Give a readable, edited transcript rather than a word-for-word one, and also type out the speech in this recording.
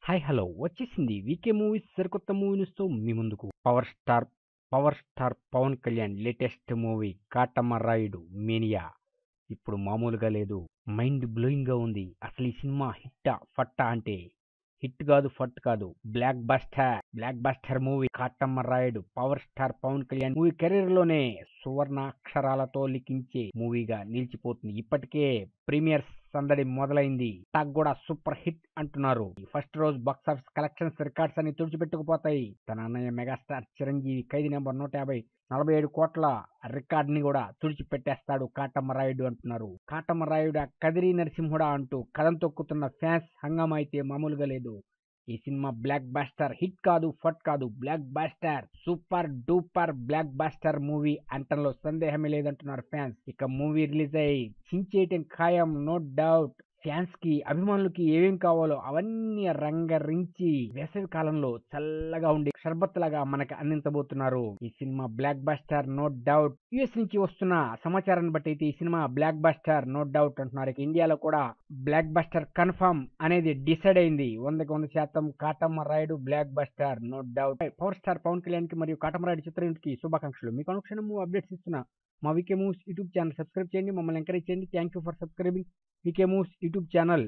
Hi hello వచ్చేసింది వీకే movies సరికొత్త movie న్యూస్తో మీ ముందుకు. Power star Pawan Kalyan latest movie Katamarayudu mania ఇప్పుడు మామూలుగా లేదు, మైండ్ బ్లోయింగ్ గా ఉంది. అసలు ఈ సినిమా హిట్టా ఫట్టా అంటే హిట్ కాదు, ఫట్ కాదు, blockbuster movie Katamarayudu power star Pawan Kalyan movie career లోనే సువర్ణ అక్షరాలతో లిఖించే మూవీగా నిలిచిపోతుంది. ఇప్పటికే ప్రీమియర్ సందడి మొదలైంది. టాక్ కూడా సూపర్ హిట్ అంటున్నారు. ఫస్ట్ రోజు బాక్సాఫీస్ కలెక్షన్స్ రికార్డ్స్ అని తుడిచిపెట్టుకుపోతాయి. తన అన్నయ్య మెగాస్టార్ చిరంజీవి ఖైదీ నెంబర్ 150 47 కోట్ల రికార్డ్ ని కూడా తుడిచిపెట్టేస్తాడు కాటమరాయుడు అంటున్నారు. కాటమరాయుడు కదిరి నరసింహుడా అంటూ కథం తొక్కుతున్న ఫ్యాన్స్ హంగామా అయితే మామూలుగా లేదు. ఈ సినిమా బ్లాక్ బాస్టర్ హిట్ కాదు, ఫట్ కాదు, blockbuster super duper blockbuster movie అంటంలో సందేహమే లేదంటున్నారు ఫ్యాన్స్. ఇక మూవీ రిలీజ్ అయ్యి చించేయటం ఖాయం, నో డౌట్. ఫ్యాన్స్ కి అభిమానులకి ఏమేం కావాలో అవన్నీ రంగరించి వేసవి కాలంలో చల్లగా ఉండి షర్బత్ లాగా మనకి అందించబోతున్నారు. ఈ సినిమా blockbuster no doubt. US నుంచి వస్తున్న సమాచారాన్ని బట్టి అయితే ఈ సినిమా బ్లాక్ బాస్టర్ నో డౌట్ అంటున్నారు. ఇక ఇండియాలో కూడా బ్లాక్ బస్టర్ కన్ఫర్మ్ అనేది డిసైడ్ అయింది. 100% Katamarayudu blockbuster no doubt. Power star Pawan Kalyan కి మరియు కాటమరాయుడు చిత్రానికి శుభాకాంక్షలు. మీకు అనుక్షణము అప్డేట్స్ ఇస్తున్నా మా VK moves YouTube channel subscribe చేయండి, మమ్మల్ని ఎంకరేజ్ చేయండి. Thank you for subscribing VK moves YouTube channel.